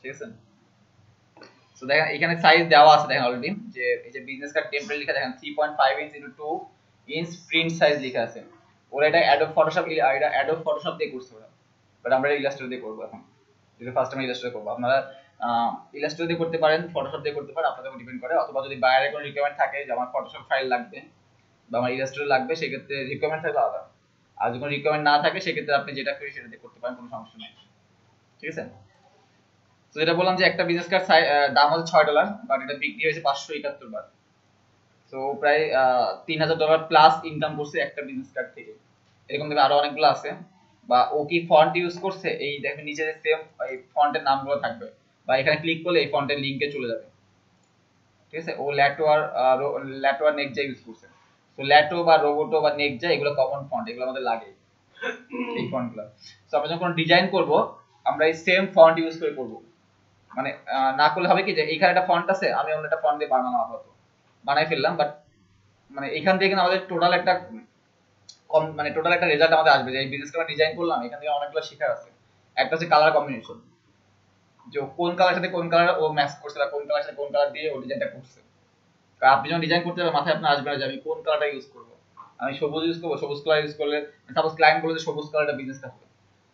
ঠিক আছে। সো দেখেন এখানে সাইজ দেওয়া আছে, দেখেন অলরেডি যে এই যে বিজনেস কার্ড টেমপ্লেট লেখা দেখেন 3.5 ইঞ্চ * 2 ইঞ্চ প্রিন্ট সাইজ লেখা আছে। ওরা এটা অ্যাডোব ফটোশপ, এটা অ্যাডোব ফটোশপ দিয়ে করছে ওরা, বাট আমরা ইলাস্ট্রেটর দিয়ে করব এখন, যেটা ফার্স্ট টাইম ইলাস্ট্রেটর করব। আপনারা ইলাস্ট্রেটর দিয়ে করতে পারেন, ফটোশপ দিয়ে করতে পারেন, আপনাদের উপর ডিপেন্ড করে। অথবা যদি বাইরে কোনো রিকোয়ারমেন্ট থাকে যে আমার ফটোশপ ফাইল লাগবে বা আমার ইলাস্ট্রেটর লাগবে, সেক্ষেত্রে রিকোয়ারমেন্ট থাকলে আলাদা। আর যদি কোনো রিকোয়ারমেন্ট না থাকে সেক্ষেত্রে আপনি যেটা করি সেটা দিয়ে করতে পারেন, কোনো সমস্যা নেই। ঠিক আছে। তো এটা বললাম যে একটা বিজনেস কার্ড দাম হচ্ছে $6, বাট এটা বিক্রি হয়েছে $571। তো প্রায় $3000 প্লাস ইনকাম করছে একটা বিজনেস কার্ড থেকে। এরকম দেখবে আরো অনেকগুলো আছে। বা ও কি ফন্ট ইউজ করছে, এই দেখবেন নিচে যে সেম এই ফন্টের নামগুলো থাকবে, বা এখানে ক্লিক করলে এই ফন্টের লিংকে চলে যাবে। ঠিক আছে। ও ল্যাটোয়ার নেকজা ইউজ করছে। তো ল্যাটো বা রোবোটো বা নেকজা এগুলো কমন ফন্ট, এগুলো আমাদের লাগে এই ফন্টগুলো। তো আমরা যখন ডিজাইন করব আমরা এই সেম ফন্ট ইউজ করে করব। মানে না করলে হবে কি যে এইখানে একটা ফন্ট আছে, আমি অন্য একটা ফন্ট দিয়ে বানানো আপাতত বানাই ফেললাম, বাট মানে এখান থেকে কিন্তু আমাদের টোটাল একটা মানে টোটাল একটা রেজাল্ট আমাদের আসবে যে এই বিজনেস কার্ড ডিজাইন করলাম, এখান থেকে অনেকগুলো শেখার আছে। একটা হচ্ছে কালার কম্বিনেশন, যে কোন কালার সাথে কোন কালার ও ম্যাচ করছে, বা কোন কালার সাথে কোন কালার দিয়ে ও ডিজাইনটা করছে। কারণ আপনি যখন ডিজাইন করতে যাবেন মাথায় আপনার আসবে না যে আমি কোন কালারটা ইউজ করব। আমি সবুজ ইউজ করবো, সবুজ কালার ইউজ করলে সাপোজ ক্লায়েন্ট বলে যে সবুজ কালারটা বিজনেসটা হবে,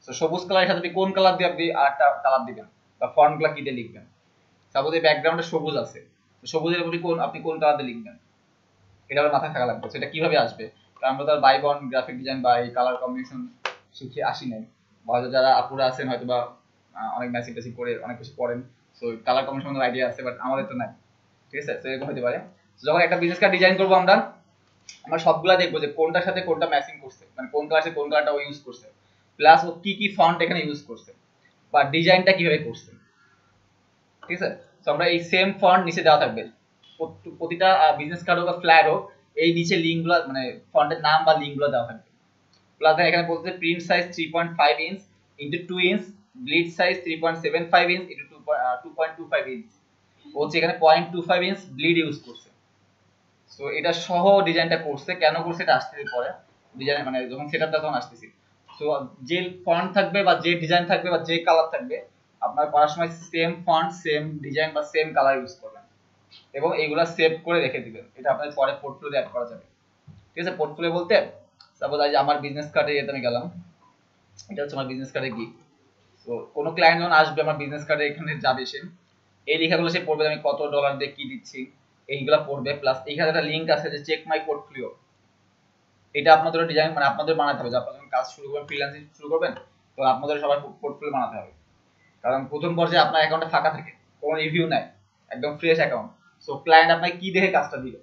তো সবুজ কালারের সাথে আপনি কোন কালার দিয়ে আপনি আরেকটা কালার দিবেন, বা ফন্টগুলো কি দিয়ে লিখবেন। সাপোজ এই ব্যাকগ্রাউন্ডে সবুজ আছে, তো সবুজের উপরে আপনি কোন কালার দিয়ে লিখবেন, এটা আমার মাথায় থাকা লাগবে। সেটা কিভাবে আসবে, কারণ আমরা তো আর বাইবন গ্রাফিক ডিজাইন বা এই কালার কম্বিনেশন শিখে আসি নাই, বা হয়তো যারা আপুরা আছেন হয়তো বা অনেক ম্যাচিং ট্যাচিং করে অনেক কিছু করেন, সো কালার কম্বিনেশন আইডিয়া আছে, বাট আমাদের তো নাই। ঠিক আছে। তো এরকম হতে পারে। যখন একটা বিজনেস কার্ড ডিজাইন করবো আমরা সবগুলা দেখবো যে কোনটার সাথে কোনটা ম্যাচিং করছে, মানে কোন কালার সাথে কোন কালারটা ও ইউজ করছে, প্লাস ও কি কি ফন্ট এখানে ইউজ করছে, বা ডিজাইনটা কিভাবে করছে। ঠিক আছে। তো আমরা এই সেম ফন্ট নিচে দেওয়া থাকবে প্রতিটা বিজনেস কার্ড হোক বা ফ্ল্যাট হোক, এই নিচে লিঙ্কগুলো মানে ফন্টের নাম বা লিঙ্কগুলো দেওয়া থাকবে। প্লাস এখানে বলতে print size 3.5 inch into 2 inch, bleed size 3.75 inch into 2.25 inch. ও হচ্ছে এখানে 0.25 ইঞ্চ ব্লিড ইউজ করছে। সো এটা সহ ডিজাইনটা করছে, কেন করছে এটা আসতেছে পরে ডিজাইন, মানে যখন সেটআপটা তখন আসতেছি। সো যে ফন্ট থাকবে বা যে ডিজাইন থাকবে বা যে কালার থাকবে, আপনার করার সময় সেম ফন্ট সেম ডিজাইন বা সেম কালার ইউজ করবেন, এবং এইগুলা সেভ করে রেখে দিবেন। এটা আপনাদের পরে পোর্টফোলিও অ্যাড করা যাবে। ঠিক আছে। পোর্টফোলিও বলতে সাপোজ আজ আমার বিজনেস কার্ডে এতে আমি গেলাম, এটা হচ্ছে আমার বিজনেস কার্ডে কি। তো কোনো ক্লায়েন্ট যখন আসবে আমার বিজনেস কার্ডে এখানে যাবে, সে এই লেখাগুলো সে পড়বে, আমি কত ডলার দিয়ে কি দিচ্ছি এইগুলা পড়বে। প্লাস এখানে একটা লিঙ্ক আছে যে চেক মাই পোর্টফোলিও, এটা আপনাদের ডিজাইন মানে আপনাদের বানাতে হবে। আপনারা যখন কাজ শুরু করবেন, ফ্রিল্যান্সিং শুরু করবেন, তো আপনাদের সবার পোর্টফোলিও বানাতে হবে। কারণ প্রথম পর্যায়ে আপনার অ্যাকাউন্টে ফাঁকা থাকে, কোনো রিভিউ নাই, একদম ফ্রেশ অ্যাকাউন্ট। সো ক্লায়েন্ট আপনাকে কি দেখে কাজটা দিবে,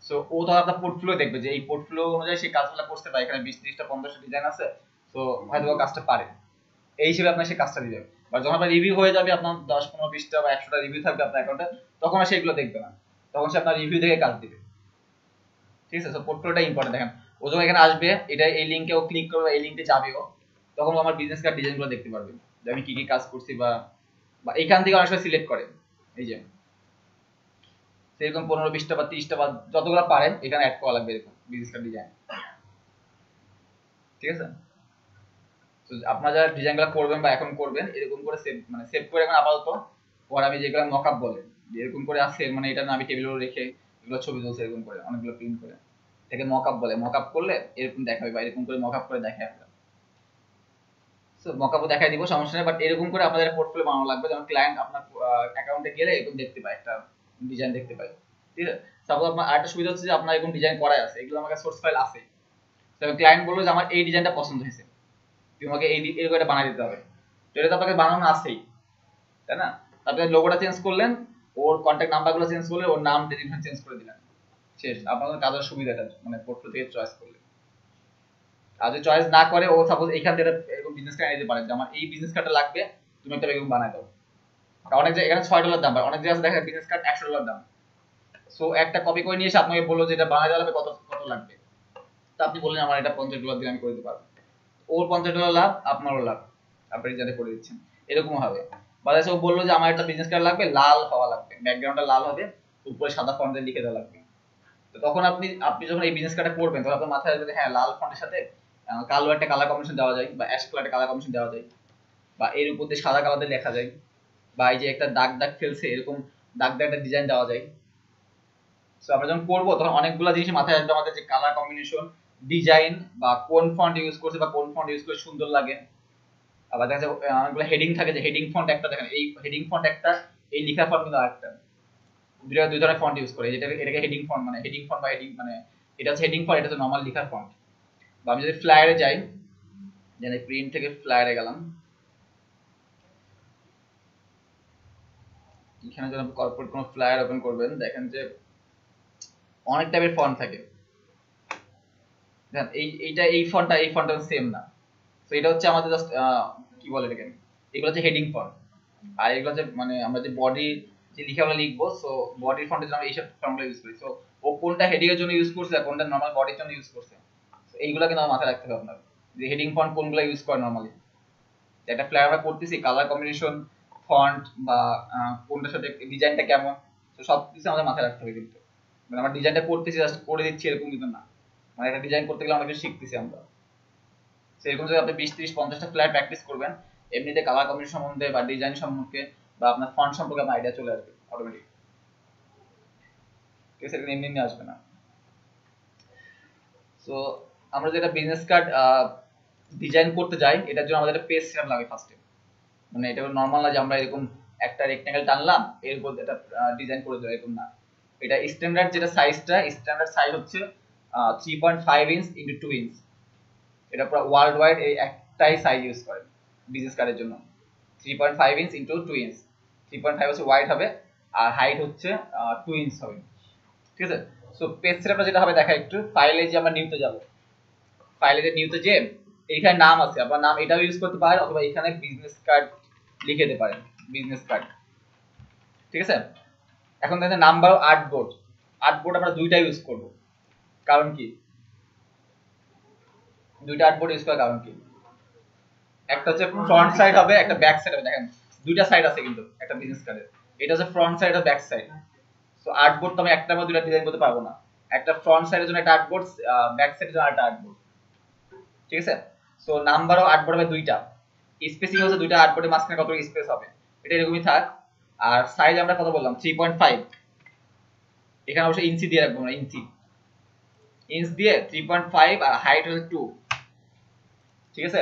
সো ও তো আপনার পোর্টফোলিও দেখবে যে এই পোর্টফোলিও অনুযায়ী সে কাজগুলো করতে পারে, এখানে 20-30টা 15টা ডিজাইন আছে, তো হয়তো কাজটা পারে, এই হিসেবে আপনার সে কাজটা দিবে। বা যখন আপনার রিভিউ হয়ে যাবে, আপনার 10-15-20টা বা 100টা রিভিউ থাকবে আপনার অ্যাকাউন্টে, তখন আর সেগুলো দেখবে না, তখন সে আপনার রিভিউ দেখে কাজ দিবে। ঠিক আছে। সো পোর্টফোলিওটা ইম্পর্টেন্ট। দেখেন ও যখন এখানে আসবে, এটা এই লিংকে ও ক্লিক করবে, এই লিংকে যাবেও, তখন আমার বিজনেস কার্ড ডিজাইনগুলো দেখতে পারবে যে আমি কি কি কাজ করছি, বা বা এখান থেকে অনেক সময় সিলেক্ট করে, এই যে সেরকম 15-20টা বা 30টা বা যতগুলো পারেন এখানে অ্যাড করা লাগবে, এরকম বিজনেস কার্ড ডিজাইন। ঠিক আছে। তো আপনারা যারা ডিজাইনগুলো করবেন বা এখন করবেন, এরকম করে সেভ মানে সেভ করে এখন আপাতত, পর আমি যেগুলো মকআপ বলে এরকম করে আছে, মানে এটা না আমি টেবিলে রেখে এগুলো ছবি তুলছি এরকম করে অনেকগুলো প্রিন্ট করে, এটাকে মকআপ বলে। মকআপ করলে এরকম দেখাবে, বা এরকম করে মকআপ করে দেখায় আমরা। সো মকআপও দেখাই দিব, সমস্যা নেই। বাট এরকম করে আপনাদের পোর্টফোলিও বানানো লাগবে, যেমন ক্লায়েন্ট আপনার অ্যাকাউন্টে গেলে এরকম দেখতে পায়, একটা ডিজাইন দেখতে পায়। ঠিক আছে। সাপোজ আপনার আরেকটা সুবিধা হচ্ছে যে আপনার এরকম ডিজাইন করাই আছে, এগুলো আমার কাছে সোর্স ফাইল আছে। তবে ক্লায়েন্ট বললো যে আমার এই ডিজাইনটা পছন্দ হয়েছে, তোমাকে এরকম একটা বানিয়ে দিতে হবে, তো এটা তো আপনাকে বানানো আছেই, তাই না। আপনি লোগোটা চেঞ্জ করলেন, ওর কন্ট্যাক্ট নাম্বারগুলো চেঞ্জ করলে, ওর নাম ডেজিগনেশন চেঞ্জ করে দিলেন, শেষ। আপনাদের কাজের সুবিধাটা মানে পোর্টফোলিও থেকে চয়েস করলে। আর যদি চয়েস না করে, ও সাপোজ এখান থেকে এরকম বিজনেস কার্ড দিতে পারে যে আমার এই বিজনেস কার্ডটা লাগবে, তুমি একটা এরকম বানাই দাও। অনেক জায়গায় এখানে $6 দাম, অনেক জায়গায় দেখা বিজনেস কার্ড $100 দাম। সো একটা কপি করে নিয়ে এসে আপনাকে বললো যে এটা বানাই দেওয়া লাগবে, কত কত লাগবে, তো আপনি বললেন আমার এটা $50 দিয়ে আমি করে দিতে পারবো। ওর $50 লাভ, আপনারও লাভ, আপনি যাতে করে দিচ্ছেন, এরকম হবে। বাজারে ও বললো যে আমার একটা বিজনেস কার্ড লাগবে, লাল হওয়া লাগবে, ব্যাকগ্রাউন্ডটা লাল হবে, উপরে সাদা ফন্টে লিখে দেওয়া লাগবে। তো তখন আপনি আপনি যখন এই বিজনেস কার্ডটা করবেন, তখন আপনার মাথায় আসবে হ্যাঁ লাল ফন্টের সাথে কালো একটা কালার কম্বিনেশন দেওয়া যায়, বা অ্যাশ কালার একটা কালার কম্বিনেশন দেওয়া যায়, বা এর উপর দিয়ে সাদা কালার দিয়ে লেখা যায়। বা এই যে একটা দাগ দাগ ফেলছে এরকম দাগ দাগ একটা ডিজাইন দেওয়া যায়। সো আমরা যখন করবো তখন অনেকগুলো জিনিস মাথায় আসবে আমাদের, যে কালার কম্বিনেশন, ডিজাইন, বা কোন ফন্ট ইউজ করছে বা কোন ফন্ট ইউজ করে সুন্দর লাগে। আবার দেখা যায় অনেকগুলো হেডিং থাকে, যে হেডিং ফন্ট একটা, দেখেন এই হেডিং ফন্ট একটা, এই লেখা ফন্ট কিন্তু আরেকটা, দুই ধরনের ফন্ট ইউজ করে। এটাকে হেডিং ফন্ট মানে হেডিং ফন্ট বা হেডিং মানে এটা হচ্ছে হেডিং ফন্ট, এটা হচ্ছে নরমাল লেখার ফন্ট। বা আমি যদি ফ্লায়ারে যাই, যেন প্রিন্ট থেকে ফ্লায়ারে গেলাম, এখানে যখন কর্পোরেট কোনো ফ্লায়ার ওপেন করবেন দেখেন যে অনেক টাইপের ফন্ট থাকে। দেখেন এই ফন্টটা সেম না। তো এটা হচ্ছে আমাদের জাস্ট কি বলে এটাকে, এগুলো হচ্ছে হেডিং ফন্ট। আর এগুলো হচ্ছে মানে আমরা যে বডি যে লেখাগুলো লিখবো, সো বডির ফন্টের জন্য এইসব ফন্টগুলো ইউজ করি। সো ও কোনটা হেডিং এর জন্য ইউজ করছে আর কোনটা নরমাল বডির জন্য ইউজ করছে, এইগুলো কিন্তু আমার মাথায় রাখতে হবে আপনার, যে হেডিং ফন্ট কোনগুলো ইউজ করে নরমালি। একটা ফ্লায়ার আমরা করতেছি, কালার কম্বিনেশন, ফন্ট বা কোনটার সাথে ডিজাইনটা কেমন, তো সব কিছু আমাদের মাথায় রাখতে হবে। কিন্তু মানে আমরা ডিজাইনটা করতেছি জাস্ট করে দিচ্ছি এরকম কিন্তু না, মানে একটা ডিজাইন করতে গেলে অনেক কিছু শিখতেছি আমরা। সেরকম যদি আপনি 20, 30, 50টা ফ্লায়ার প্র্যাকটিস করবেন, এমনিতে কালার কম্বিনেশন সম্বন্ধে বা ডিজাইন সম্পর্কে বা আপনার ফন্ট সম্পর্কে আপনার আইডিয়া চলে আসবে অটোমেটিক। ঠিক আছে, এমনি এমনি আসবে না। সো আমরা যেটা বিজনেস কার্ড ডিজাইন করতে যাই, এটার জন্য আমাদের একটা পেজ সেটআপ লাগে ফার্স্টে। মানে এটা নরমাল না যে আমরা এরকম একটা রেক্ট্যাঙ্গেল টানলাম এর উপর একটা ডিজাইন করে দেবো, এরকম না। এটা স্ট্যান্ডার্ড যেটা সাইজটা, স্ট্যান্ডার্ড সাইজ হচ্ছে 3.5 ইঞ্চ ইন্টু 2 ইঞ্চ। এটা পুরো ওয়ার্ল্ড ওয়াইড এই একটাই সাইজ ইউজ করে বিজনেস কার্ডের জন্য, 3.5 ইঞ্চ ইন্টু 2 ইঞ্চ। 3.5 হচ্ছে ওয়াইড হবে আর হাইট হচ্ছে 2 ইঞ্চ হবে। ঠিক আছে, সো পেজ সেটআপটা যেটা হবে দেখা একটু, ফাইলে যে আমরা নিউতে যাব, ফাইলে যে নিউতে যে এইখানে নাম আছে, আপনার নাম এটাও ইউজ করতে পারেন অথবা এখানে বিজনেস কার্ড লিখে দিতে পারেন, বিজনেস কার্ড। ঠিক আছে, এখন দেখেন নাম্বার আর্টবোর্ড, আর্টবোর্ড আমরা দুইটা ইউজ করব। কারণ কি দুইটা আর্টবোর্ড ইউজ করার কারণ কি, একটা হচ্ছে ফ্রন্ট সাইড হবে, একটা ব্যাক সাইড হবে। দেখেন দুইটা সাইড আছে কিন্তু একটা বিজনেস কার্ডের, এটা হচ্ছে ফ্রন্ট সাইড আর ব্যাক সাইড। সো আর্টবোর্ড তো আমি একটা বা দুইটা ডিজাইন করতে পারবো না, একটা ফ্রন্ট সাইডের জন্য একটা আর্টবোর্ড, ব্যাক সাইডের জন্য একটা আর্টবোর্ড। ঠিক আছে, সো নাম্বার অফ আর্টবোর্ড হবে দুইটা, স্পেসিং হচ্ছে দুইটা আর্টবোর্ডের মাঝখানে কত স্পেস হবে, এটা এরকমই থাক। আর সাইজ আমরা কত বললাম 3.5, এখানে অবশ্যই ইঞ্চি দিয়ে রাখবো না, ইঞ্চি ইঞ্চ দিয়ে 3.5 আর হাইট হচ্ছে 2। ঠিক আছে,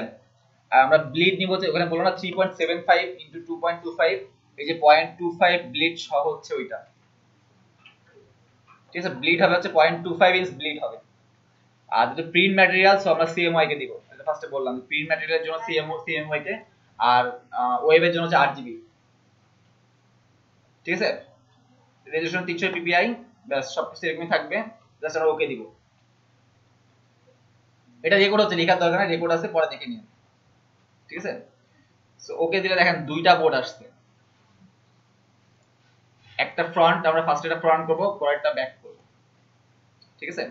আর আমরা ব্লিড নিব যে ওখানে বললো না 3.75 ইনটু 2.25, এই যে 0.25 ব্লিড সহ হচ্ছে ওইটা। ঠিক আছে, ব্লিড হবে হচ্ছে 0.25 ইঞ্চ ব্লিড হবে। আর যদি প্রিন্ট ম্যাটেরিয়াল, সো আমরা সিএমওয়াই কে দিব, এটা ফার্স্টে বললাম প্রিন্ট ম্যাটেরিয়ালের জন্য সিএমওয়াই কে, আর ওয়েবের জন্য হচ্ছে 8 জিবি। ঠিক আছে, রেজোলিউশন 300 পিপিআই, ব্যাস সবকিছু এরকমই থাকবে, জাস্ট আমরা ওকে দিব। এটা রেকর্ড হচ্ছে, লেখার দরকার নেই, রেকর্ড আছে পরে দেখে নিন। ঠিক আছে, সো ওকে দিলে দেখেন দুইটা বোর্ড আসছে, একটা ফ্রন্ট, আমরা ফার্স্ট এটা ফ্রন্ট করব, পরেরটা ব্যাক করব। ঠিক আছে,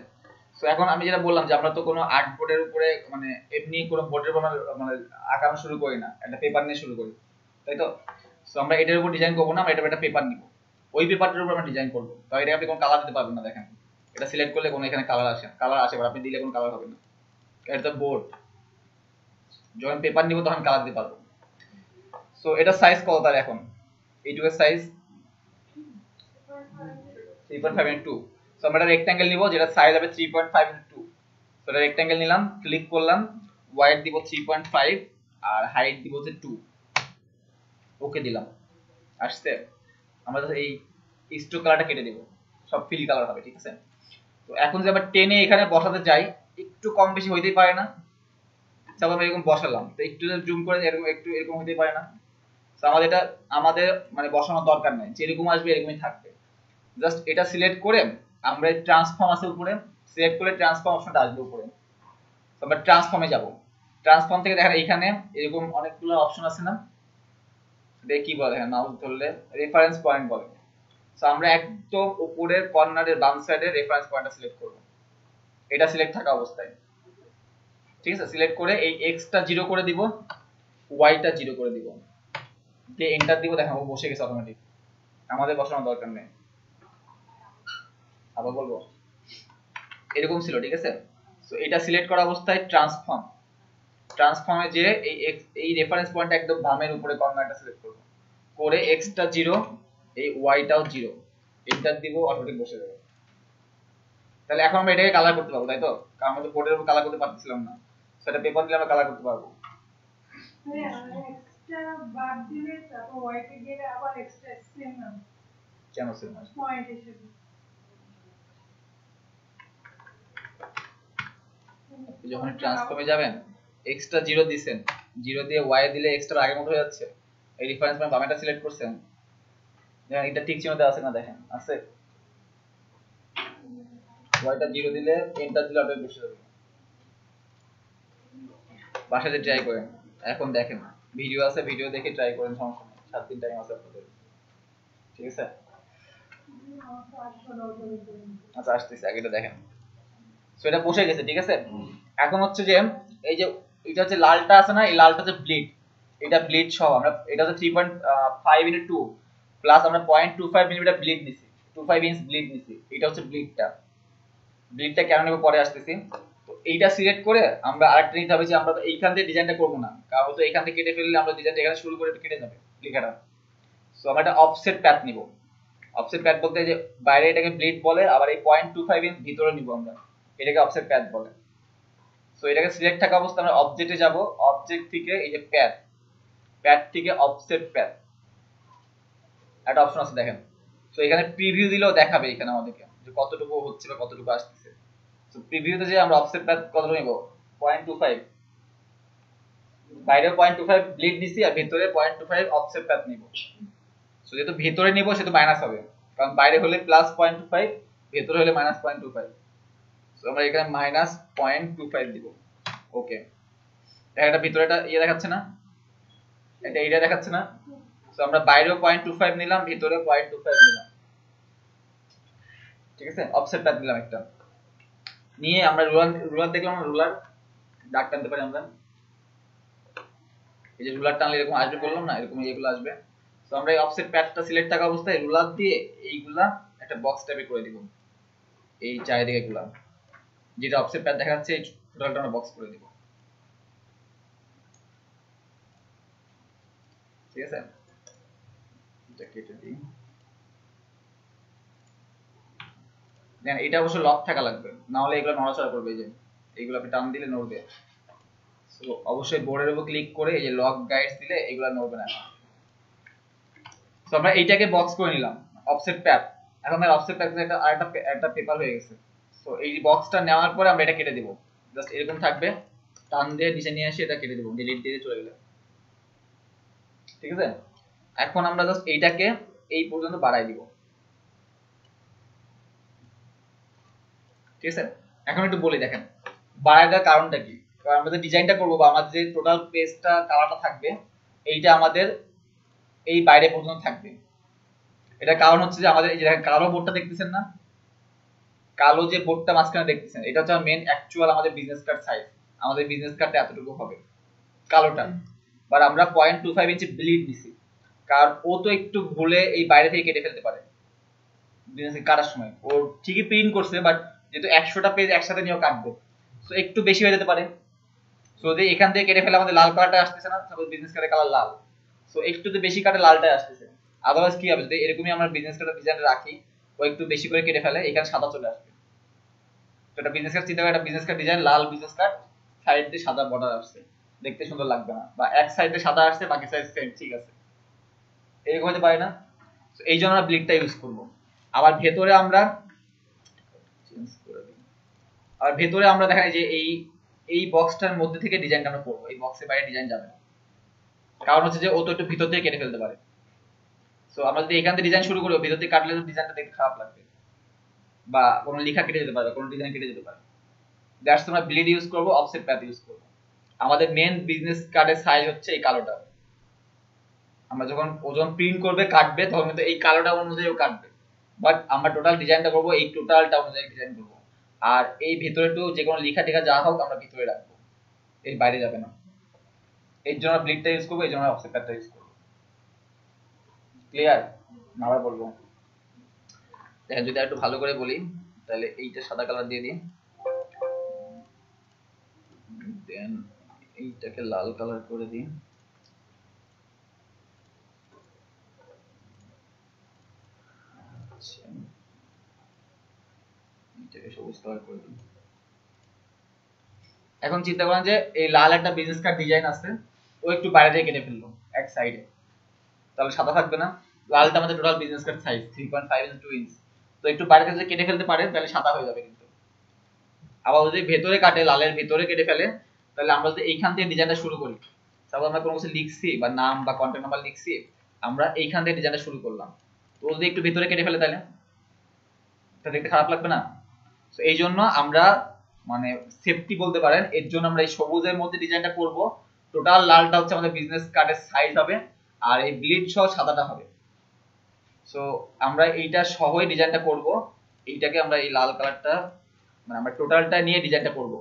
সো এখন আমি যেটা বললাম যে আমরা তো কোনো আর্ট বোর্ডের উপরে মানে এমনি কোনো বোর্ডের উপর মানে আঁকানো শুরু করি না, একটা পেপার নিয়ে শুরু করি, তাই তো। সো আমরা এটার উপর ডিজাইন করবো না, আমরা এটা একটা পেপার নিব, ওই পেপারটার উপর আমরা ডিজাইন করবো। তো এটা আপনি কোনো কালার দিতে পারবেন না, দেখেন এটা সিলেক্ট করলে কোনো এখানে কালার আসে, কালার আসে, আপনি দিলে কোনো কালার হবে না, এটা তো বোর্ড। যখন পেপার নিব তখন কালার দিতে পারবো। সো এটা সাইজ কত তার, এখন এইটুকের সাইজ 3.5 into 2। সো আমরা একটা রেক্ট্যাঙ্গেল নিব যেটা সাইজ হবে 3.5 into 2। সো এটা রেক্ট্যাঙ্গেল নিলাম, ক্লিক করলাম, ওয়াইড দিব 3.5 আর হাইট দিব হচ্ছে 2, ওকে দিলাম, আসছে। আমরা এই স্ট্রোক কালারটা কেটে দেব, সব ফিল কালার হবে। ঠিক আছে, তো এখন যদি আবার টেনে এখানে বসাতে যাই, একটু কম বেশি হইতেই পারে না। তারপর আমি এরকম বসালাম, তো একটু জুম করে এরকম একটু এরকম হইতেই পারে না। তো আমাদের মানে বসানোর দরকার নাই, যেরকম আসবে এরকমই থাকবে। জাস্ট এটা সিলেক্ট করে আমরা ট্রান্সফর্ম আছে উপরে, সিলেক্ট করে ট্রান্সফর্ম অপশনটা আসবে উপরে, তো আমরা ট্রান্সফর্মে যাব। ট্রান্সফর্ম থেকে দেখেন এখানে এরকম অনেকগুলো অপশন আছে না, দেখি কি বলে, হ্যাঁ মাউস ধরলে রেফারেন্স পয়েন্ট বলে। সো আমরা একদম উপরের কর্নারের বাম সাইডে রেফারেন্স পয়েন্টটা সিলেক্ট করব, এটা সিলেক্ট থাকা অবস্থায়। ঠিক আছে, সিলেক্ট করে এই এক্সটা 0 করে দিব, ওয়াইটা 0 করে দিব, দিয়ে এন্টার দিব, দেখেন ও বসে গেছে অটোমেটিক, আমাদের বসানোর দরকার নেই। আবার বলবো, এরকম ছিল। ঠিক আছে, সো এটা সিলেক্ট করা অবস্থায় ট্রান্সফর্মে যে এই রেফারেন্স পয়েন্টটা একদম বামের উপরে কর্নারটা সিলেক্ট করব, করে এক্সটা 0, এই ওয়াইটাও 0, এন্টার দিব, অটোমেটিক বসে যাবে। তাহলে এখন আমরা এটাকে কালার করতে পারবো, তাই তো? কারণ আমরা তো বোর্ডের উপর কালার করতে পারতেছিলাম না, সেটা পেপার দিয়ে আমরা কালার করতে পারবো। এক্সট্রা বাদ দিলে তারপর হোয়াইটে গেলে আবার এক্সট্রা সেম না, কেন সেম না? পয়েন্ট হিসেবে যখন ট্রান্সফর্মে যাবেন এক্সট্রা 0 দিবেন, 0 দিয়ে ওয়াই দিলে এক্সট্রা আগের মতো হয়ে যাচ্ছে। এই রেফারেন্স মানে বামেটা সিলেক্ট করছেন, দেখেন এটা ঠিক চিহ্নতে আছে না, দেখেন আছে। ওয়াইটা 0 দিলে এন্টার দিলে অটোমেটিক বসে যাবে। বাসাতে ট্রাই করেন, এখন দেখেন ভিডিও আছে, ভিডিও দেখে ট্রাই করেন, সমস্যা নেই, 7 দিন টাইম আছে আপনাদের, ঠিক আছে? আচ্ছা আসতেছে, আগে এটা দেখেন। সো এটা বসে গেছে, ঠিক আছে? এখন হচ্ছে যে এই যে এটা হচ্ছে লালটা আছে না, এই লালটা হচ্ছে ব্লিড, এটা ব্লিড সহ আমরা, এটা হচ্ছে 3.5 ইনটু 2 প্লাস আমরা 0.25 মিলিমিটার ব্লিড নিছি, 25 ইঞ্চ ব্লিড নিছি, এটা হচ্ছে ব্লিডটা। ব্লিডটা কেন নেব পরে আসতেছি। তো এইটা সিলেক্ট করে আমরা আরেকটা নিতে হবে যে আমরা তো এইখান থেকে ডিজাইনটা করব না, কারণ তো এইখান থেকে কেটে ফেললে আমরা ডিজাইনটা এখানে শুরু করে কেটে যাবে লেখাটা। সো আমরা একটা অফসেট প্যাথ নিব। অফসেট প্যাথ বলতে যে বাইরে এটাকে ব্লিড বলে, আবার এই 0.25 ইঞ্চ ভিতরে নিব আমরা, এটাকে অফসেট প্যাথ বলে। সো এটাকে সিলেক্ট থাকা অবস্থায় আমরা অবজেক্টে যাব, অবজেক্ট থেকে এই যে প্যাথ, প্যাথ থেকে অফসেট প্যাথ, একটা অপশন আছে দেখেন। সো এখানে প্রিভিউ দিলেও দেখাবে এখানে আমাদেরকে যে কতটুকু হচ্ছে বা কতটুকু আসতেছে। সো প্রিভিউতে যে আমরা অফসেট প্যাথ কতটুকু নিব, 0.25, বাইরে 0.25 ব্লিড দিছি আর ভিতরে 0.25 অফসেট প্যাথ নিব। সো যেহেতু ভিতরে নিব সেটা মাইনাস হবে, কারণ বাইরে হলে প্লাস 0.25, ভিতরে হলে মাইনাস 0.25। সো আমরা এখানে মাইনাস 0.25 দিব। ওকে, এটা ভিতরে এটা ইয়ে দেখাচ্ছে না, এটা এইটা দেখাচ্ছে না। সো আমরা বাইরেও 0.25 নিলাম, ভিতরে 0.25 নিলাম, ঠিক আছে? অফসেট প্যাথ দিলাম একটা, নিয়ে আমরা রুলার, রুলার দেখলাম না, রুলার দাগ টানতে পারি আমরা, এই যে রুলার টানলে এরকম আসবে বললাম না, এরকম এগুলো আসবে। তো আমরা এই অফসেট প্যাথটা সিলেক্ট থাকা অবস্থায় রুলার দিয়ে এইগুলা একটা বক্স টাইপে করে দিব, এই চারিদিকে গুলা যেটা অফসেট প্যাথ দেখাচ্ছে এই টোটালটা আমরা বক্স করে দিব, ঠিক আছে? এটা কেটে দিই। দেন এটা অবশ্য লক থাকা লাগবে, না হলে এগুলো নড়াচড়া করবে, এই যে এইগুলো আপনি টান দিলে নড়বে। সো অবশ্যই বোর্ডের উপর ক্লিক করে এই যে লক গাইডস দিলে এগুলো নড়বে না। তো আমরা এইটাকে বক্স করে নিলাম অফসেট প্যাথ। এখন আমাদের অফসেট প্যাথ একটা পেপার হয়ে গেছে। সো এই বক্সটা নেওয়ার পরে আমরা এটা কেটে দিব, জাস্ট এরকম থাকবে, টান দিয়ে নিচে নিয়ে এসে এটা কেটে দিব, ডিলিট দিয়ে চলে গেল, ঠিক আছে? এখন আমরা জাস্ট এইটাকে এই পর্যন্ত বাড়াই দিব, ঠিক আছে? এখন একটু বলি, দেখেন বাড়াই দেওয়ার কারণটা কি। কারণ আমরা যে ডিজাইনটা করবো বা আমাদের যে টোটাল পেজটা কালারটা থাকবে, এইটা আমাদের এই বাইরে পর্যন্ত থাকবে। এটা কারণ হচ্ছে যে আমাদের এই যে কালো বোর্ডটা দেখতেছেন না, কালো যে বোর্ডটা মাঝখানে দেখতেছেন, এটা হচ্ছে মেন অ্যাকচুয়াল আমাদের বিজনেস কার্ড সাইজ। আমাদের বিজনেস কার্ডটা এতটুকু হবে কালোটা, বাট আমরা 0.25 ইঞ্চি ব্লিড দিছি, কারণ ও তো একটু ভুলে এই বাইরে থেকে কেটে ফেলতে পারে বিজনেস কাটার সময়। ও ঠিকই প্রিন্ট করছে, বাট যেহেতু 100টা পেজ একসাথে নিয়েও কাটবে, সো একটু বেশি হয়ে যেতে পারে। সো যদি এখান থেকে কেটে ফেলে আমাদের লাল কালারটা আসতেছে না, সাপোজ বিজনেস কার্ডের কালার লাল, সো একটু তো বেশি কাটে লালটাই আসতেছে। আদারওয়াইজ কি হবে, যদি এরকমই আমরা বিজনেস কার্ডের ডিজাইন রাখি, ও একটু বেশি করে কেটে ফেলে, এখানে সাদা চলে আসবে। তো এটা বিজনেস কার্ড চিন্তা করে, একটা বিজনেস কার্ড ডিজাইন লাল বিজনেস কার্ড, সাইড দিয়ে সাদা বর্ডার আসছে, দেখতে সুন্দর লাগবে না, বা এক সাইডে সাদা আসছে বাকি সাইড সেম, ঠিক আছে? এরকম হতে পারে না? তো এই জন্য আমরা ব্লিডটা ইউজ করব। আবার ভেতরে আমরা চেঞ্জ করে দিই, আর ভেতরে আমরা দেখা যায় যে এই এই বক্সটার মধ্যে থেকে ডিজাইনটা আমরা করবো, এই বক্সের বাইরে ডিজাইন যাবে না, কারণ হচ্ছে যে ও তো একটু ভিতর থেকে কেটে ফেলতে পারে। সো আমরা যদি এখান থেকে ডিজাইন শুরু করি, ভিতর থেকে কাটলে তো ডিজাইনটা দেখতে খারাপ লাগবে, বা কোনো লেখা কেটে যেতে পারে, কোনো ডিজাইন কেটে যেতে পারে। দ্যাটস আমরা ব্লিড ইউজ করবো, অফসেট প্যাথ ইউজ করবো। আমাদের মেন বিজনেস কার্ডের সাইজ হচ্ছে এই কালোটা। আমরা যখন ওজন প্রিন্ট করবে কাটবে, তখন কিন্তু এই কালোটা অনুযায়ী কাটবে, বাট আমরা টোটাল ডিজাইনটা করবো এই টোটালটা অনুযায়ী ডিজাইন করবো। আর এই ভিতরে তো যে কোনো লেখা টেখা যা হোক আমরা ভিতরে রাখবো, এর বাইরে যাবে না। এর জন্য ব্লিডটা ইউজ করবো, এই জন্য অফসেট প্যাথটা ইউজ করবো। ক্লিয়ার? আবার বলবো, দেখেন যদি একটু ভালো করে বলি, তাহলে এইটা সাদা কালার দিয়ে দিই, দেন এইটাকে লাল কালার করে দিই, আচ্ছা এটাকে সবুজ কালার করে দিই। এখন চিন্তা করেন যে এই লাল একটা বিজনেস কার্ড ডিজাইন আছে, ও একটু বাইরে দিয়ে কেটে ফেললো এক সাইডে, তাহলে সাদা থাকবে না? লালটা আমাদের total business card size 3.5 inch 2 inch, তো একটু বাইরে থেকে যদি কেটে ফেলতে পারে তাহলে সাদা হয়ে যাবে। কিন্তু আবার যদি ভেতরে কাটে, লালের ভেতরে কেটে ফেলে, তাহলে আমরা যদি এইখান থেকে ডিজাইনটা শুরু করি, তারপর আমরা কোনো কিছু লিখছি বা নাম বা কন্ট্যাক্ট নাম্বার লিখছি, আমরা এইখান থেকে ডিজাইনটা শুরু করলাম, তো যদি একটু ভেতরে কেটে ফেলে তাহলে এটা দেখতে খারাপ লাগবে না? তো এই জন্য আমরা মানে সেফটি বলতে পারেন, এর জন্য আমরা এই সবুজের মধ্যে ডিজাইনটা করব। টোটাল লালটা হচ্ছে আমাদের বিজনেস কার্ডের সাইজ হবে, আর এই ব্লিড সহ সাদাটা হবে। সো আমরা এইটা সহই ডিজাইনটা করব, এইটাকে আমরা এই লাল কালারটা মানে আমরা টোটালটা নিয়ে ডিজাইনটা করব,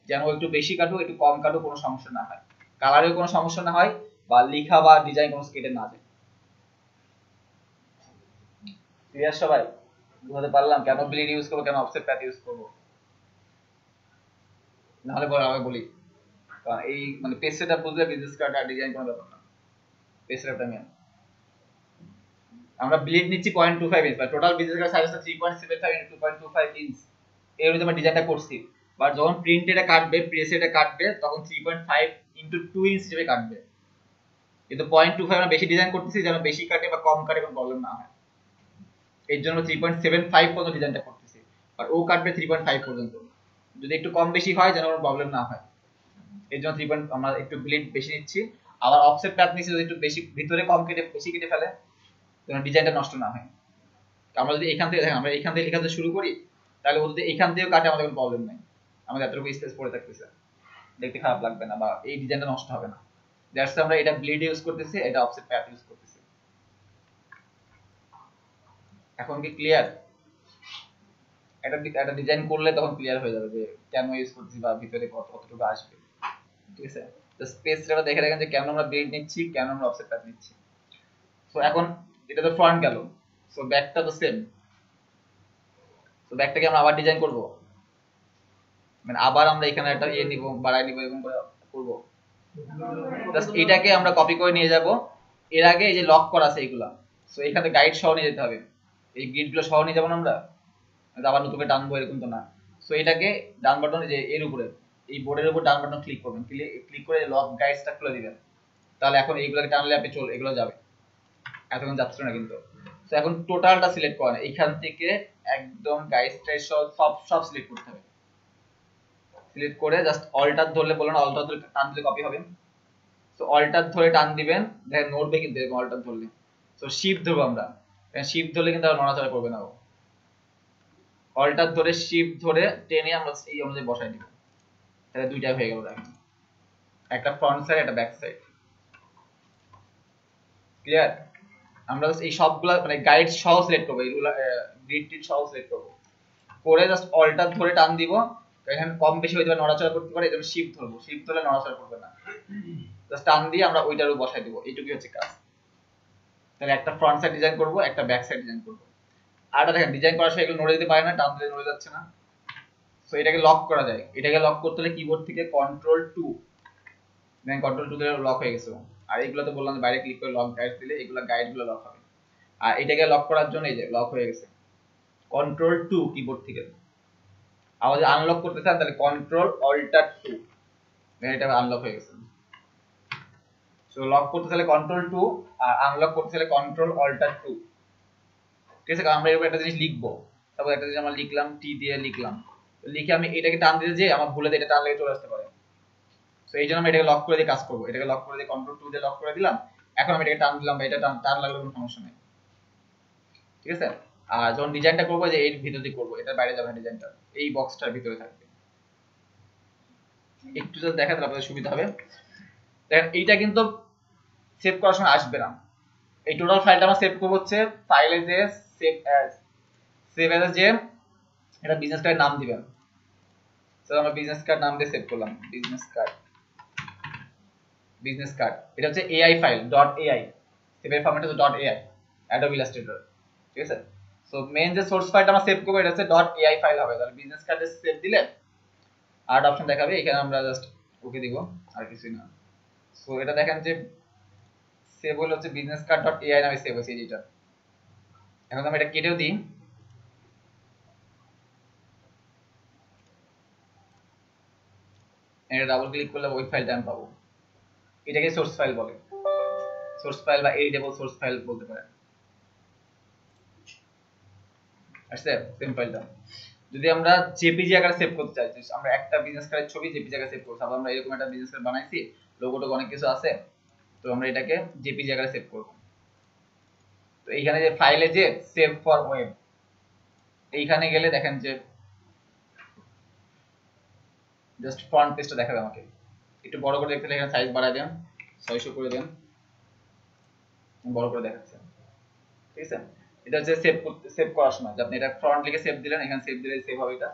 যেন একটু বেশি কাটুক একটু কম কাটুক কোনো সমস্যা না হয়, কালারেও কোনো সমস্যা না হয়, বা লেখা বা ডিজাইন কোনো কেটে না যায়। ক্লিয়ার সবাই? বুঝতে পারলাম কেন ব্লিড ইউজ করব, কেন অফসেট প্যাথ ইউজ করব? নাহলে বলে আমি বলি, কারণ এই মানে পেজ সেটআপ বুঝলে বিজনেস কার্ড আর ডিজাইন কোনো ব্যাপার না। পেজ সেটআপটা মেন। আমরা ব্লিড নিচ্ছি 0.25 ইঞ্চ, বা টোটাল বিজনেস কার্ড সাইজ হচ্ছে 3.75 ইনটু 2.25 ইঞ্চ, এর মধ্যে আমরা ডিজাইনটা করছি। বাট যখন প্রিন্ট এটা কাটবে, প্রেস এটা কাটবে, তখন 3.5 ইনটু 2 ইঞ্চ হিসেবে কাটবে। কিন্তু 0.25 আমরা বেশি ডিজাইন করতেছি, যেন বেশি কাটে বা কম কাটে কোনো প্রবলেম না হয়। এর জন্য 3.75 পর্যন্ত ডিজাইনটা করতেছি, আর ও কাটবে 3.5 পর্যন্ত। যদি একটু কম বেশি হয় যেন কোনো প্রবলেম না হয়, এই জন্য 3. আমরা একটু ব্লিড বেশি নিচ্ছি। আবার অফসেট প্যাথ নিচ্ছি, যদি একটু বেশি ভিতরে কম কেটে বেশি কেটে ফেলে যেন ডিজাইনটা নষ্ট না হয়। আমরা যদি এখান থেকে দেখেন, আমরা এখান থেকে লেখাতে শুরু করি, তাহলে ও যদি এখান থেকেও কাটে আমাদের কোনো প্রবলেম নাই, আমাদের এতটুকু স্পেস পড়ে থাকতেছে, দেখতে খারাপ লাগবে না বা এই ডিজাইনটা নষ্ট হবে না। দ্যাটস আমরা এটা ব্লিড ইউজ করতেছি, এটা অফসেট প্যাথ ইউজ করতেছি। এখন কি ক্লিয়ার? এটা ডিজাইন করলে তখন ক্লিয়ার হয়ে যাবে যে কেন ইউজ করতেছি বা ভিতরে কতটুকু আসবে। ঠিক আছে, তো স্পেসটা দেখে রাখেন যে কেন আমরা ব্লিড নিচ্ছি, কেন আমরা অফসেট প্যাথ নিচ্ছি। সো এখন এটা তো ফ্রন্ট গেল, সো ব্যাকটা তো সেম। তো ব্যাকটাকে আমরা আবার ডিজাইন করব, মানে আবার আমরা এখানে একটা ইয়ে নিব, বাড়াই নিব, এরকম করে করব। জাস্ট এটাকে আমরা কপি করে নিয়ে যাব। এর আগে এই যে লক করা আছে এইগুলা, সো এখানে গাইড সহ নিয়ে যেতে হবে। এই গ্রিডগুলো সহ নিয়ে যাবো না আমরা, আবার নতুন করে টানবো এরকম তো না। সো এটাকে ডান বাটন, যে এর উপরে এই বোর্ডের উপর ডান বাটন ক্লিক করবেন, ক্লিক করে লক গাইডসটা খুলে দিবেন, তাহলে এখন এইগুলোকে টানলে আপনি এগুলো যাবে, এতক্ষণ যাচ্ছে না কিন্তু। তো এখন টোটালটা সিলেক্ট করেন, এইখান থেকে একদম গাইডসটা সব সিলেক্ট করতে হবে। সিলেক্ট করে জাস্ট অল্টার ধরলে, বলুন অল্টার ধরে টান দিলে কপি হবে। তো অল্টার ধরে টান দিবেন, দেখেন নড়বে কিন্তু এরকম অল্টার ধরলে। তো শিফট ধরবো আমরা, শিফট ধরলে কিন্তু আর নড়াচড়া করবে না। অল্টার ধরে শিফট ধরে টেনে আমরা এই অনুযায়ী বসাই দিব, তাহলে দুইটা হয়ে গেল, দেখেন একটা ফ্রন্ট সাইড একটা ব্যাক সাইড। ক্লিয়ার? আমরা এই সবগুলা মানে গাইড সহ সিলেক্ট করবো, এইগুলা গ্রিড টিড সহ সিলেক্ট করবো, করে জাস্ট অল্টার ধরে টান দিব। এখানে কম বেশি হইতে পারে, নড়াচড়া করতে পারে, এজন্য শিফট ধরবো, শিফট ধরলে নড়াচড়া করবে না, জাস্ট টান দিয়ে আমরা ওইটারও বসাই দিব। এইটুকুই হচ্ছে কাজ। তাহলে একটা ফ্রন্ট সাইড ডিজাইন করব, একটা ব্যাক সাইড ডিজাইন করব। আর দেখেন ডিজাইন করার সময় এগুলো নড়ে যেতে পারে না, টান দিলে নড়ে যাচ্ছে না। সো এটাকে লক করা যায়। এটাকে লক করতে হলে কিবোর্ড থেকে কন্ট্রোল 2, দেন কন্ট্রোল 2 দিলে লক হয়ে গেছে। আর এইগুলো তো বললাম বাইরে ক্লিক করে লক গাইড দিলে এগুলো গাইডগুলো লক হবে। আর এটাকে লক করার জন্য এই যে লক হয়ে গেছে, কন্ট্রোল 2 কিবোর্ড থেকে। আবার যদি আনলক করতে চান তাহলে কন্ট্রোল-অল্টার-2, দেন এটা আনলক হয়ে গেছে। সো লক করতে চাইলে কন্ট্রোল 2, আর আনলক করতে চাইলে কন্ট্রোল-অল্টার-2। ঠিক আছে, কারণ আমরা এরকম একটা জিনিস লিখবো, তারপর একটা জিনিস আমরা লিখলাম, টি দিয়ে লিখলাম, লিখে আমি এটাকে টান দিতে যে আমার ভুলে এটা টান লেগে চলে আসতে পারে। সো এই জন্য আমি এটাকে লক করে দিয়ে কাজ করবো, এটাকে লক করে দিয়ে কন্ট্রোল 2 দিয়ে লক করে দিলাম। এখন আমি এটাকে টান দিলাম বা এটা টান লাগলে কোনো সমস্যা নেই। ঠিক আছে, আর যখন ডিজাইনটা করবো যে এর ভিতর দিয়ে করবো, এটার বাইরে যাবে ডিজাইনটা, এই বক্সটার ভিতরে থাকবে। একটু যদি দেখাতে আপনাদের সুবিধা হবে। দেখেন এইটা কিন্তু সেভ করার সময় আসবে না। এই টোটাল ফাইলটা আমরা সেভ করব হচ্ছে ফাইলে যে সেভ অ্যাজ যে এটা বিজনেস কার্ডের নাম দিবেন। সো আমরা বিজনেস কার্ড নাম দিয়ে সেভ করলাম, বিজনেস কার্ড। এটা হচ্ছে এআই ফাইল .ai, সেভের ফরম্যাট হচ্ছে .ai, অ্যাডোব ইলাস্ট্রেটর। ঠিক আছে, সো মেইন যে সোর্স ফাইলটা আমরা সেভ করব এটা হচ্ছে .ai ফাইল হবে। তাহলে বিজনেস কার্ডে সেভ দিলে আর্ট অপশন দেখাবে, এখানে আমরা জাস্ট ওকে দিব, আর কিছুই না। সো এটা দেখেন যে সেভ হলো হচ্ছে বিজনেস কার্ড .ai নামে সেভ হয়েছে এটা। এখন আমি এটা কেটেও দিই, এটা ডাবল ক্লিক করলে ওই ফাইলটা আমি পাবো। এটাকে সোর্স ফাইল বলে, সোর্স ফাইল বা এডিটেবল সোর্স ফাইল বলতে পারেন। আচ্ছা, সেম ফাইলটা যদি আমরা জেপিজি আকারে সেভ করতে চাই, আমরা একটা বিজনেস কার্ডের ছবি জেপিজি আকারে সেভ করব, আমরা এরকম একটা বিজনেস কার্ড বানাইছি, লোগোটা অনেক কিছু আছে, তো আমরা এটাকে জেপিজি আকারে সেভ করব। তো এইখানে যে ফাইলে যে সেভ ফর ওয়েব, এইখানে গেলে দেখেন যে জাস্ট ফ্রন্ট পেজটা দেখাবে আমাকে। একটু বড় করে দেখতে, এখানে সাইজ বাড়ায় দেন, 600 করে দেন, বড় করে দেখাচ্ছে। ঠিক আছে, এটা হচ্ছে সেভ করার সময় যে আপনি এটা ফ্রন্ট লিখে সেভ দিলেন, এখানে সেভ দিলে সেভ হবে এটা।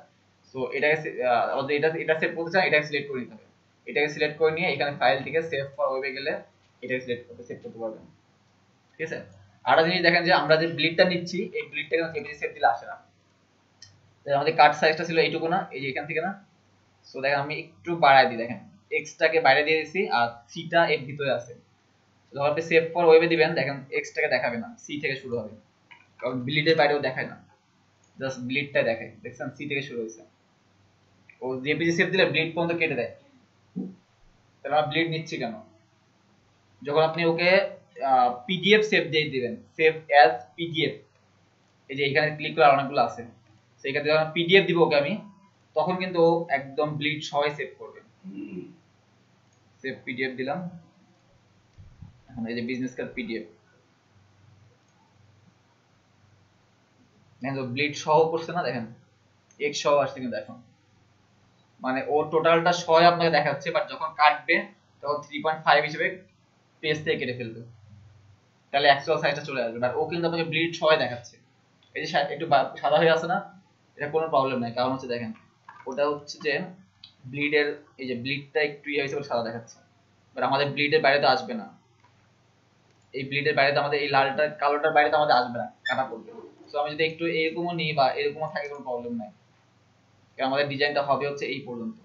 সো এটাকে এটা সেভ করতে চান, এটাকে সিলেক্ট করে নিতে হবে। এটাকে সিলেক্ট করে নিয়ে এখানে ফাইল থেকে সেভ ফর ওয়েবে গেলে এটাকে সিলেক্ট করতে সেভ করতে পারবেন। ঠিক আছে, আরেকটা জিনিস দেখেন যে আমরা যে ব্লিডটা নিচ্ছি, এই ব্লিডটা কিন্তু জেপিজি সেভ দিলে আসে না। আমাদের কাট সাইজটা ছিল এইটুকু না, এই যে এখান থেকে না। সো দেখেন আমি একটু বাড়ায় দিই, দেখেন এক্সটাকে বাইরে দিয়ে দিয়েছি আর সিটা এর ভিতরে আছে। যখন আপনি সেভ ফর ওয়েবে দিবেন, দেখেন এক্সটাকে দেখাবে না, সি থেকে শুরু হবে, কারণ ব্লিডের বাইরেও দেখায় না, জাস্ট ব্লিডটা দেখায়। দেখছেন সি থেকে শুরু হয়েছে, ও জেপিজি সেভ দিলে ব্লিড পর্যন্ত কেটে দেয়। তাহলে আমরা ব্লিড নিচ্ছি কেন? যখন আপনি ওকে পিডিএফ সেভ দিয়ে দিবেন, সেভ অ্যাজ পিডিএফ, এই যে এখানে ক্লিক করে অনেকগুলো আছে, সেই ক্ষেত্রে যখন পিডিএফ দিব ওকে আমি, তখন কিন্তু ও একদম ব্লিড সবাই সেভ করবে। সেভ পিডিএফ দিলাম, এখন এই যে বিজনেস কার্ড পিডিএফ, দেখেন তো ব্লিড সহ করছে না, দেখেন এক্স সহ আসছে কিন্তু এখন, মানে ও টোটালটা সহ আপনাকে দেখাচ্ছে, বাট যখন কাটবে তখন 3.5 হিসেবে পেজ থেকে কেটে ফেলবে, তাহলে অ্যাকচুয়াল সাইজটা চলে আসবে। আর ও কিন্তু আপনাকে ব্লিড সহ দেখাচ্ছে। এই যে একটু সাদা হয়ে আছে না, এটা কোনো প্রবলেম নাই, কারণ হচ্ছে দেখেন ওটা হচ্ছে যে ব্লিডের, এই যে ব্লিডটা একটু ইয়ে হিসেবে সাদা দেখাচ্ছে, বাট আমাদের ব্লিডের বাইরে তো আসবে না, এই ব্লিডের বাইরে তো আমাদের এই লালটা কালোটার বাইরে তো আমাদের আসবে না, কাটা পড়বে। সো আমি যদি একটু এরকমও নিই বা এরকমও থাকে, কোনো প্রবলেম নাই, কারণ আমাদের ডিজাইনটা হবে হচ্ছে এই পর্যন্ত,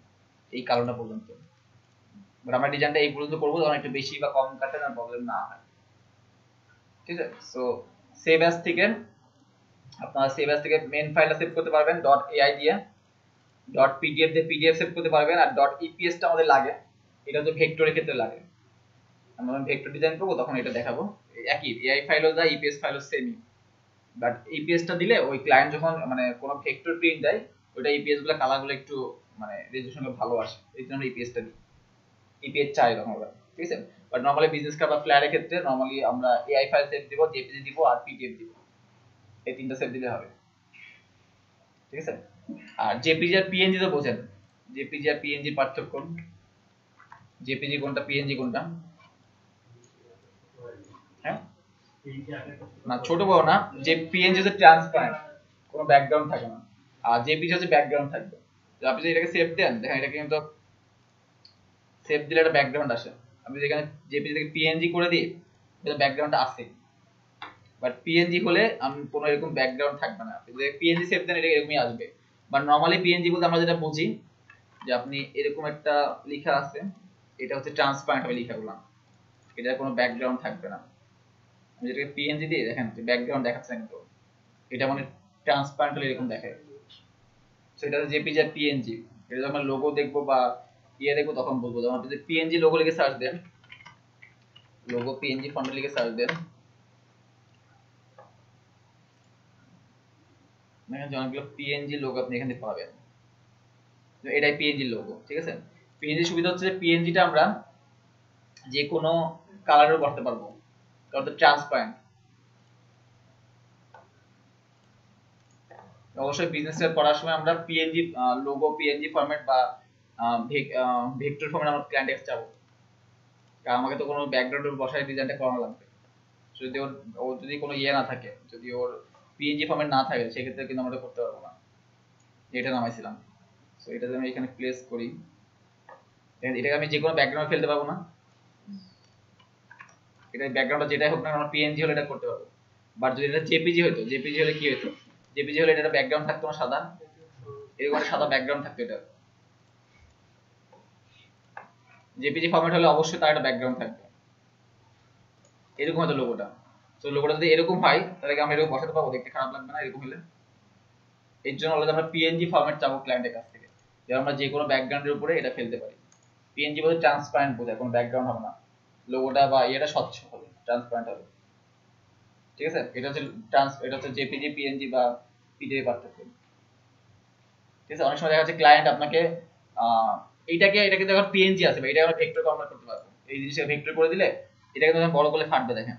এই কালোটা পর্যন্ত। বাট আমরা ডিজাইনটা এই পর্যন্ত করবো, তখন একটু বেশি বা কম কাটে না, প্রবলেম না হয়। ঠিক আছে, সো সেভ অ্যাজ থেকে আপনারা সেভ অ্যাজ থেকে মেইন ফাইলটা সেভ করতে পারবেন ডট এআই দিয়ে, ডট পিডিএফ দিয়ে পিডিএফ সেভ করতে পারবেন, আর ডট ইপিএস টা আমাদের লাগে, এটা হচ্ছে ভেক্টরের ক্ষেত্রে লাগে। আমরা ভেক্টর ডিজাইন করবো তখন এটা দেখাবো, একই এআই ফাইলও যা ইপিএস ফাইলও সেমই, বাট ইপিএস টা দিলে ওই ক্লায়েন্ট যখন মানে কোনো ভেক্টর প্রিন্ট দেয়, ওইটা ইপিএস গুলো কালারগুলো একটু মানে রেজোলিউশনটা ভালো আসে, এই জন্য ইপিএস টা দিই, ইপিএস চাই তখন আমরা। ঠিক আছে, বাট নরমালি বিজনেস কার্ড বা ফ্ল্যাটের ক্ষেত্রে নরমালি আমরা এআই ফাইল সেভ দিব, জেপিজি দিব আর পিডিএফ দিব, এই তিনটা সেভ দিলে হবে। ঠিক আছে, আর জেপিজি আর পিএনজি তো বোঝেন, জেপিজি আর পিএনজির পার্থক্য, জেপিজি কোনটা পিএনজি কোনটা? হ্যাঁ না, ছোট বড় না, যে পিএনজি হচ্ছে ট্রান্সপারেন্ট, কোনো ব্যাকগ্রাউন্ড থাকে না, আর জেপিজি হচ্ছে ব্যাকগ্রাউন্ড থাকবে। তো আপনি যদি এটাকে সেভ দেন, দেখেন এটা কিন্তু সেভ দিলে একটা ব্যাকগ্রাউন্ড আসে। আমি যেখানে জেপিজি থেকে পিএনজি করে দিই, এটা ব্যাকগ্রাউন্ডটা আসে, বাট পিএনজি হলে আমি কোনো এরকম ব্যাকগ্রাউন্ড থাকবে না। আপনি যদি পিএনজি সেভ দেন, এটা এরকমই আসবে। বাট নরমালি পিএনজি বলতে আমরা যেটা বুঝি যে আপনি এরকম একটা লেখা আছে, এটা হচ্ছে ট্রান্সপারেন্ট হবে লেখাগুলো, এটার কোনো ব্যাকগ্রাউন্ড থাকবে না। আমি যেটাকে পিএনজি দিই, দেখেন যে ব্যাকগ্রাউন্ড দেখাচ্ছে না, কিন্তু এটা মানে ট্রান্সপারেন্ট হলে এরকম দেখায়। সেটা হচ্ছে জেপিজি আর পিএনজি, এটা যখন লোগো দেখবো বা ইয়ে দেখবো তখন বলবো। যখন আপনি যদি পিএনজি লোগো লিখে সার্চ দেন, লোগো পিএনজি ফন্টে লিখে সার্চ দেন, দেখেন অনেকগুলো পিএনজি লোগো আপনি এখানে পাবেন, এটাই পিএনজি লোগো। ঠিক আছে, পিএনজি সুবিধা হচ্ছে যে পিএনজিটা আমরা যে কোনো কালারও করতে পারবো, কারণ তো ট্রান্সপারেন্ট। অবশ্যই বিজনেস করার সময় আমরা পিএনজি লোগো, পিএনজি ফরম্যাট বা ভেক্টর ফরম্যাট আমরা ক্লায়েন্টের কাছে চাবো, কারণ আমাকে তো কোনো ব্যাকগ্রাউন্ড বসায় ডিজাইনটা করানো লাগবে। যদি ওর যদি কোনো ইয়ে না থাকে, যদি ওর পিএনজি ফরম্যাট না থাকে, সেক্ষেত্রে কিন্তু আমরা করতে পারবো না। এটা নামাইছিলাম, সো এটা আমি এখানে প্লেস করি, এটাকে আমি যে কোনো ব্যাকগ্রাউন্ড ফেলতে পারবো না, এটা ব্যাকগ্রাউন্ডটা যেটাই হোক না, আমরা পিএনজি হলে এটা করতে পারবো। বাট যদি এটা জেপিজি হতো, জেপিজি হলে কি হতো, জেপিজি হলে এটা ব্যাকগ্রাউন্ড থাকতো না সাদা, এরকম সাদা ব্যাকগ্রাউন্ড থাকতো। এটা জেপিজি ফরম্যাট হলে অবশ্যই তার একটা ব্যাকগ্রাউন্ড থাকবে, এরকম হতো লোগোটা। সো লোগোটা যদি এরকম হয় তাহলে কি আমরা এরকম বসাতে পারবো? দেখতে খারাপ লাগবে না এরকম হলে? এর জন্য হলো আমরা পিএনজি ফরম্যাট চাবো ক্লায়েন্টের কাছ থেকে, যে আমরা যে কোনো ব্যাকগ্রাউন্ডের উপরে এটা ফেলতে পারি। পিএনজি বলতে ট্রান্সপারেন্ট বোঝায়, কোনো ব্যাকগ্রাউন্ড হবে না, লোগোটা বা এটা স্বচ্ছ হবে, ট্রান্সপারেন্ট হবে, ঠিক আছে? এটা হচ্ছে জেপিজি, পিএনজি বা পিডিএফ পার্থক্য, ঠিক আছে? অনেক সময় দেখা যাচ্ছে ক্লায়েন্ট আপনাকে এটাকে দেখো পিএনজি আছে বা এটা আমরা ভেক্টর কনভার্ট করতে পারবো, এই জিনিসটা ভেক্টর করে দিলে এটা কিন্তু বড় করলে ফাটবে, দেখেন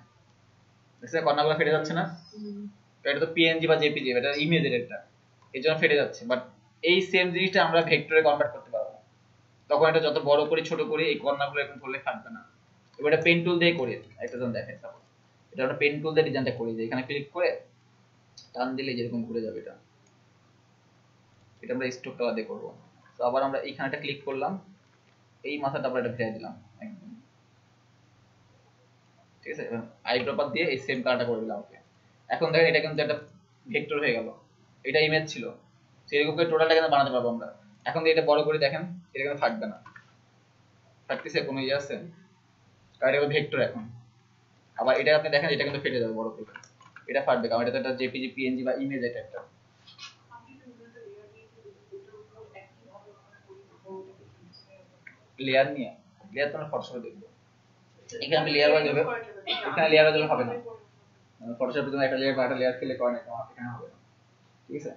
দেখছেন কর্নারগুলো ফেটে যাচ্ছে না? এটা তো পিএনজি বা জেপিজি, এটা ইমেজের, এটা এর জন্য ফেটে যাচ্ছে। বাট এই সেম জিনিসটা আমরা ভেক্টরে কনভার্ট করতে পারবো, তখন এটা যত বড় করি ছোট করি এই কর্নারগুলো এরকম করলে ফাটবে না। এবার এটা পেন টুল দিয়ে করি, একটা জন দেখেন সাপোজ এটা আমরা পেন টুল দিয়ে ডিজাইনটা করি, যে এখানে ক্লিক করে টান দিলে যেরকম ঘুরে যাবে, এটা আমরা স্ট্রোক কালার দিয়ে করবো। তো আবার আমরা এইখানেটা ক্লিক করলাম, এই মাথাটা আমরা এটা ফেলে দিলাম একদম, ঠিক আছে? এবার আই ড্রপার দিয়ে এই সেম কালারটা করে দিলাম, ওকে। এখন দেখেন এটা কিন্তু একটা ভেক্টর হয়ে গেল, এটা ইমেজ ছিল, সেরকম করে টোটালটা কিন্তু বানাতে পারবো আমরা। এখন এটা বড় করে দেখেন, এটা কিন্তু থাকবে না, থাকতেছে কোনো ইয়ে আছে? কারণ এটা ভেক্টর এখন। আবার এটা আপনি দেখেন, এটা কিন্তু ফেটে যাবে বড় করে, এটা ফাটবে কারণ এটা তো একটা জেপিজি, পিএনজি বা ইমেজ, এটা একটা লেয়ার নিয়ে, লেয়ার তোমরা ফটোশপে দেখবো, এখানে আমি লেয়ার ওয়াইজ হবে, এখানে লেয়ার ওয়াইজ হবে না, ফটোশপে তুমি একটা লেয়ার বা একটা লেয়ার ফেলে করে না, এখানে হবে না, ঠিক আছে?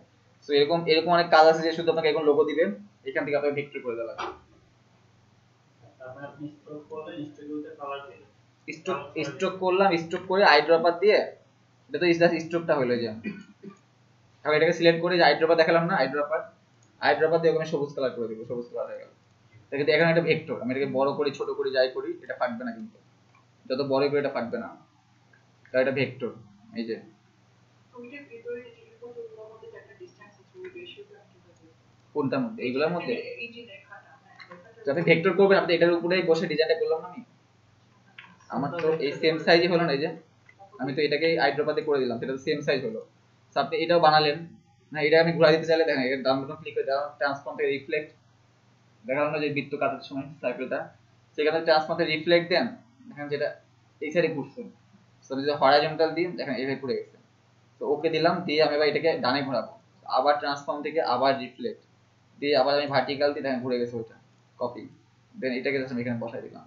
সো এরকম এরকম অনেক কাজ আছে যে শুধু আপনাকে এখন লোগো দিবেন, এখান থেকে আপনাকে ভেক্টর করে দেওয়া লাগবে। স্ট্রোক করলাম, স্ট্রোক করে আই ড্রপার দিয়ে, এটা তো জাস্ট স্ট্রোকটা হলো, যে এখন এটাকে সিলেক্ট করে যে আই ড্রপার দেখালাম না, আই ড্রপার দিয়ে ওখানে সবুজ কালার করে দিব, সবুজ কালার হয়ে গেল। কিন্তু এখানে একটা ভেক্টর, আমি এটাকে বড় করি ছোট করি যাই করি এটা ফাটবে না, কিন্তু যত বড় করে এটা ফাটবে না, কারণ এটা ভেক্টর। এই যে কোনটার মধ্যে? এইগুলোর মধ্যে আপনি ভেক্টর করবেন, আপনি এটার উপরেই বসে ডিজাইনটা করলাম না আমি, আমার তো এই সেম সাইজই হলো না, এই যে আমি তো এটাকে আই ড্রপার দিয়ে করে দিলাম, সেটা তো সেম সাইজ হলো। সো আপনি এটাও বানালেন না, এটা আমি ঘুরাই দিতে চাইলে দেখেন, এর ডান বাটন ক্লিক করে দাও, ট্রান্সফর্ম থেকে রিফ্লেক্ট, দেখানো যে বৃত্ত কাটার সময় সার্কেলটা, সেখানে ট্রান্সফর্ম থেকে রিফ্লেক্ট দেন, দেখেন যেটা এই সাইডে ঘুরছে। সো যদি হরাইজন্টাল দিন, দেখেন এইভাবে ঘুরে গেছে। তো ওকে দিলাম, দিয়ে আমি এবার এটাকে ডানে ঘোরাবো, আবার ট্রান্সফর্ম থেকে আবার রিফ্লেক্ট দিয়ে আবার আমি ভার্টিক্যাল দিয়ে, দেখেন ঘুরে গেছে ওইটা, কপি। দেন এটাকে জাস্ট আমি এখানে বসাই দিলাম,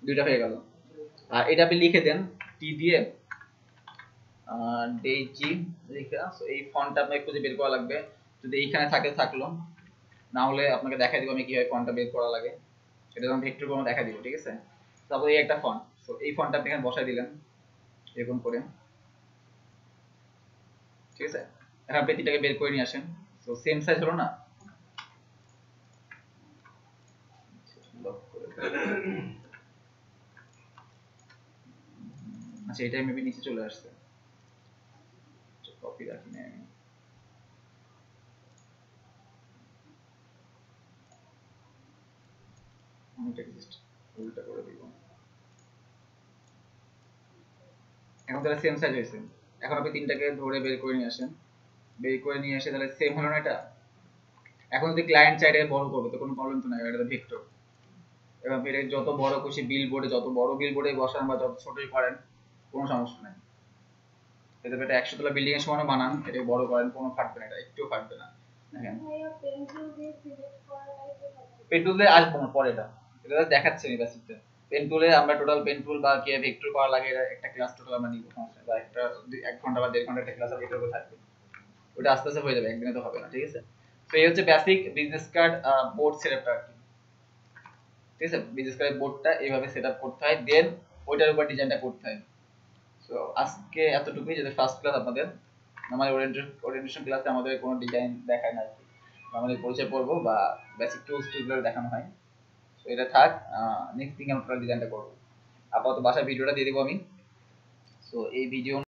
দুইটা হয়ে গেল। আর এটা আপনি লিখে দেন টি দিয়ে ডেইজি লিখা, সো এই ফন্টটা আপনাকে খুঁজে বের করা লাগবে, যদি এইখানে থাকে থাকলো, না হলে আপনাকে দেখাই দিব আমি কিভাবে ফন্টটা বের করা লাগে, এটা যখন ভেক্টর করব দেখা দিব, ঠিক আছে? তারপর এই একটা ফন্ট, সো এই ফন্টটা আপনি এখানে বসাই দিলেন এরকম করে, ঠিক আছে? এখন আপনি তিনটাকে বের করে নিয়ে আসেন, সো সেম সাইজ হলো না? আচ্ছা এটাই মেবি নিচে চলে আসছে, কপি রাখি না আমি, এটাকে জাস্ট উল্টা করে দিব। এখন তাহলে সেম সাইজ হয়েছে। এখন আপনি তিনটাকে ধরে বের করে নিয়ে আসেন, বের করে নিয়ে এসে তাহলে সেম হলো না এটা? এখন যদি ক্লায়েন্ট চাই এটাকে বড় করবে তো কোনো প্রবলেম তো নাই, এটা তো ভেক্টর। এবার এটা যত বড় খুশি বিল বোর্ডে, যত বড় বিল বোর্ডে বসান বা যত ছোটই করেন কোনো সমস্যা নাই। এটা এটা 100 তলা বিল্ডিং এর সমানও বানান, এটাকে বড় করেন, কোনো ফাটবে না, এটা একটুও ফাটবে না। দেখেন পেন টুল দিয়ে আসবো না পরে, এটা দেখাচ্ছে না বেসিকটা। পেন টুলে আমরা টোটাল পেন টুল বা কি ভেক্টর করা লাগে, এটা একটা ক্লাস টোটাল আমরা নিব, সমস্যা বা একটা 1 ঘন্টা বা 1.5 ঘন্টা একটা ক্লাস এটার উপর থাকবে, ওটা আস্তে আস্তে হয়ে যাবে, একদিনে তো হবে না, ঠিক আছে? তো এই হচ্ছে বেসিক বিজনেস কার্ড বোর্ড সেটআপটা আর কি, ঠিক আছে? বিজনেস কার্ড বোর্ডটা এইভাবে সেটআপ করতে হয়, দেন ওইটার উপর ডিজাইনটা করতে হয়। সো আজকে এতটুকুই, যদি ফার্স্ট ক্লাস আপনাদের, আমাদের ওরিয়েন্টেশন ক্লাসে আমাদের কোনো ডিজাইন দেখায় না আর কি, আমাদের পরিচয় পড়বো বা বেসিক টুলস টুলগুলো দেখানো হয়। তো এটা থাক, নেক্সট দিন আমরা ডিজাইনটা করবো। আপাতত বাসায় ভিডিওটা দিয়ে দিব আমি। সো এই ভিডিও